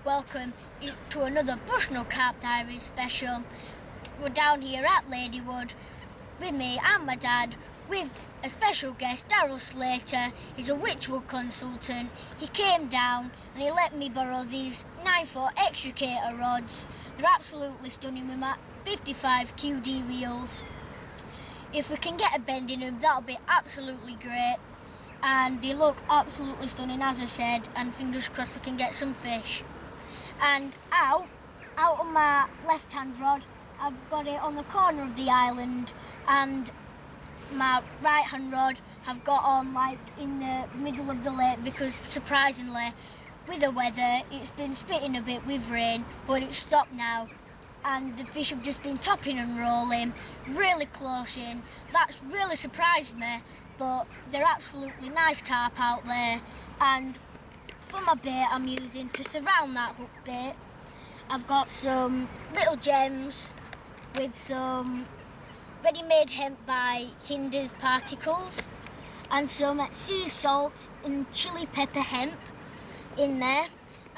welcome to another Bushnell Carp Diaries special. We're down here at Ladywood with me and my dad with a special guest, Darryll Slater. He's a Wychwood consultant. He came down and he let me borrow these 9-foot extricator rods. They're absolutely stunning with my 55 QD reels. If we can get a bend in them, that'll be absolutely great. And they look absolutely stunning, as I said, and fingers crossed we can get some fish. And out on my left-hand rod, I've got it on the corner of the island, and my right-hand rod I've got on like in the middle of the lake, because surprisingly, with the weather, it's been spitting a bit with rain, but it's stopped now. And the fish have just been topping and rolling, really close in. That's really surprised me, but they're absolutely nice carp out there. And for my bait I'm using to surround that hook bait, I've got some little gems with some ready-made hemp by Hinder's Particles and some sea salt and chili pepper hemp in there.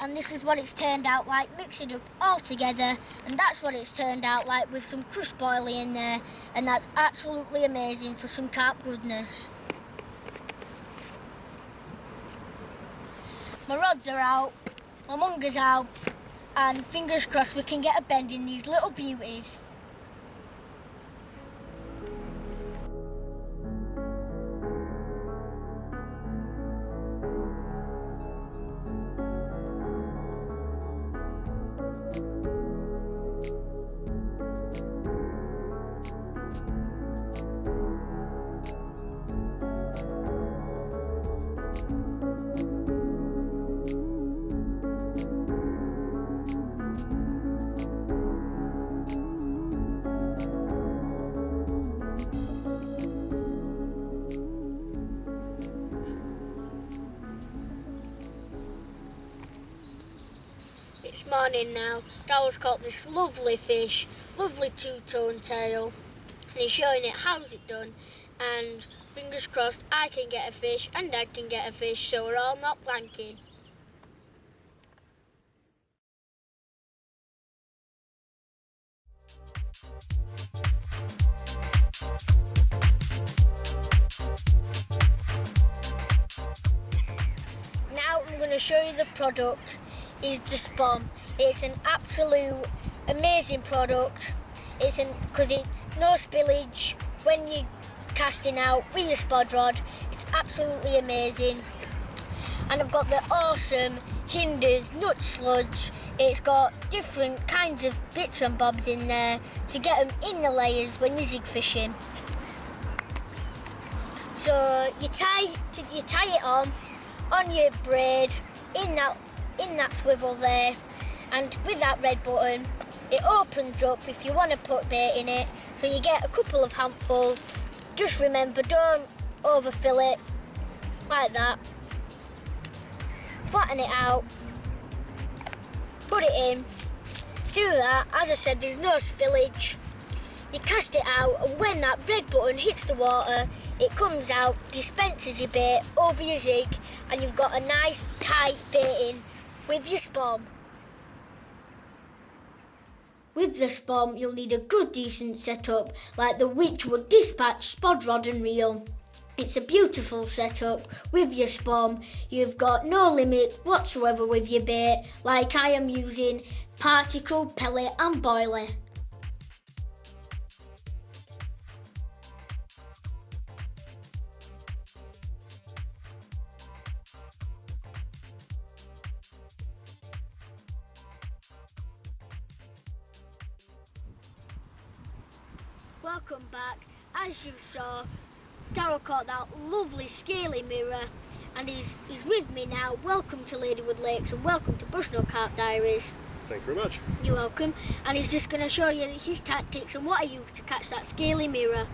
And this is what it's turned out like. Mix it up all together, and that's what it's turned out like with some crushed boilie in there, and that's absolutely amazing for some carp goodness. My rods are out, my munger's out, and fingers crossed we can get a bend in these little beauties. It's morning now. Darryll's caught this lovely fish, lovely two-tone tail, and he's showing it how's it done, and fingers crossed I can get a fish and Dad can get a fish, so we're all not blanking. Now I'm going to show you the product. Is the Spom. It's an absolute amazing product. Because it's no spillage when you're casting out with your spod rod. It's absolutely amazing. And I've got the awesome Hinder's Nut Sludge. It's got different kinds of bits and bobs in there to get them in the layers when you're zig fishing. So you tie it on your braid in that swivel there, and with that red button it opens up if you want to put bait in it, so you get a couple of handfuls. Just remember, don't overfill it, like that. Flatten it out, put it in, do that. As I said, there's no spillage. You cast it out, and when that red button hits the water, it comes out, dispenses your bait over your zig, and you've got a nice tight bait in with your Spom. With the Spom, you'll need a good decent setup like the Wychwood Dispatch spod rod and reel. It's a beautiful setup with your Spom. You've got no limit whatsoever with your bait, like I am using particle, pellet and boilie. Welcome back. As you saw, Darryll caught that lovely scaly mirror, and he's with me now. Welcome to Ladywood Lakes and welcome to Bushnell Carp Diaries. Thank you very much. You're welcome. And he's just going to show you his tactics and what I use to catch that scaly mirror.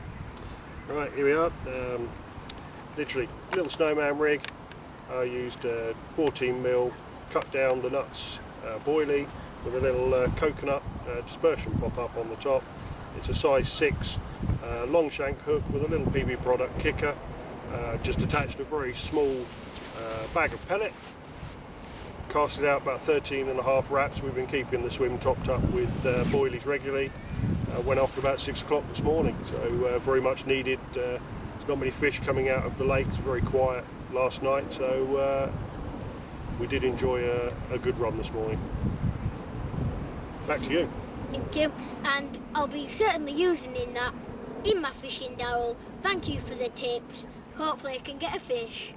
Right, here we are. Literally, little snowman rig. I used 14mm, cut down the nuts boilie with a little coconut dispersion pop-up on the top. It's a size 6 long shank hook with a little PB product kicker, just attached to a very small bag of pellet. casted out about 13.5 wraps. We've been keeping the swim topped up with boilies regularly. Went off about 6 o'clock this morning, so very much needed. There's not many fish coming out of the lake. It's very quiet last night, so we did enjoy a good run this morning. Back to you. Thank you, and I'll be certainly using that in my fishing, Darryll. Thank you for the tips. Hopefully I can get a fish.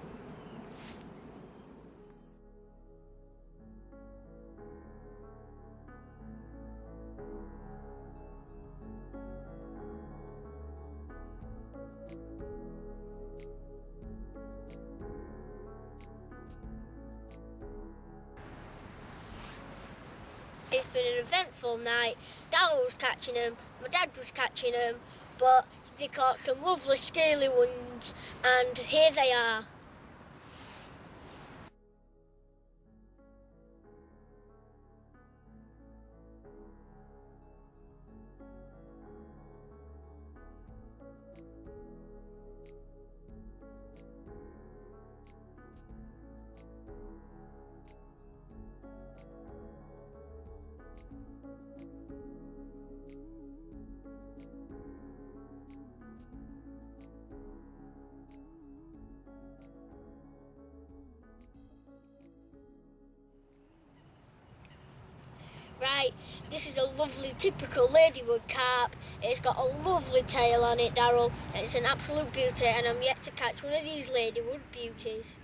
It's been an eventful night. Darryll was catching them, my dad was catching them, but they caught some lovely scaly ones, and here they are. Right, this is a lovely typical Ladywood carp. It's got a lovely tail on it, Darryll, and it's an absolute beauty, and I'm yet to catch one of these Ladywood beauties.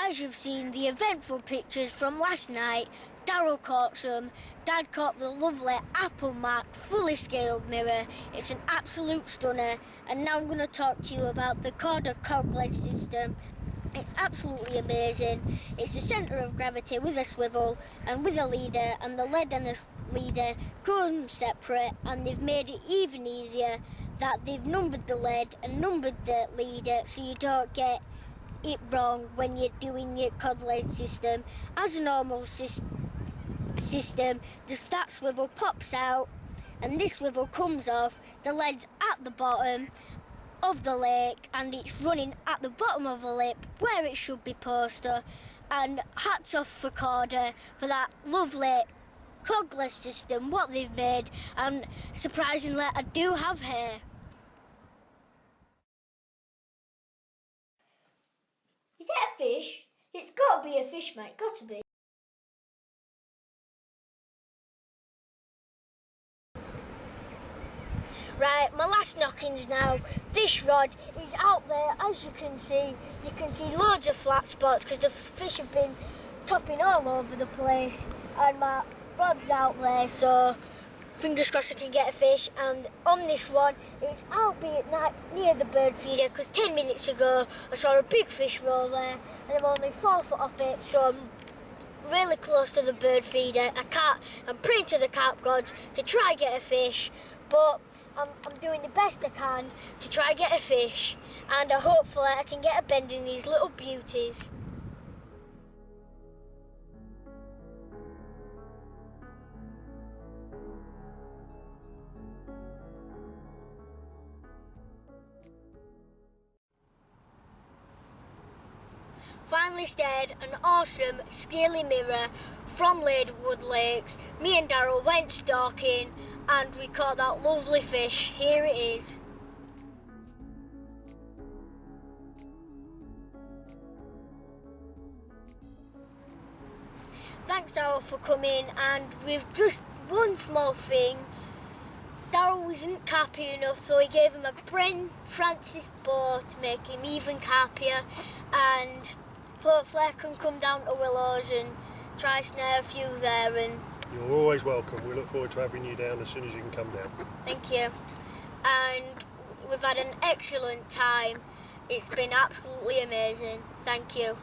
As you've seen the eventful pictures from last night, Darryll caught some, Dad caught the lovely apple marked fully scaled mirror. It's an absolute stunner, and now I'm going to talk to you about the Korda cogleg system. It's absolutely amazing. It's the centre of gravity with a swivel and with a leader, and the lead and the leader come separate, and they've made it even easier that they've numbered the lead and numbered the leader so you don't get it wrong when you're doing your cod lead system. As a normal system, the that swivel pops out and this swivel comes off. The lead's at the bottom of the lake and it's running at the bottom of the lip where it should be posted. And hats off for Korda for that lovely cogleg system, what they've made, and surprisingly I do have hair. Is that a fish? It's got to be a fish, mate. Got to be. Right, my last knockings now. This rod is out there, as you can see. You can see loads of flat spots because the fish have been topping all over the place. And my rod's out there, so fingers crossed I can get a fish. And on this one, it's albeit near the bird feeder because 10 minutes ago I saw a big fish roll there and I'm only 4 foot off it, so I'm really close to the bird feeder. I'm praying to the carp gods to try get a fish, but I'm doing the best I can to try get a fish, and hopefully I can get a bend in these little beauties. Finally stared an awesome scaly mirror from Ladywood Lakes. Me and Darryll went stalking and we caught that lovely fish. Here it is. Thanks Darryll for coming, and with just one small thing, Darryll wasn't carpy enough, so he gave him a Brent Francis bow to make him even carpier, and hopefully I can come down to Willows and try snare a few there. And you're always welcome. We look forward to having you down as soon as you can come down. Thank you. And we've had an excellent time. It's been absolutely amazing. Thank you.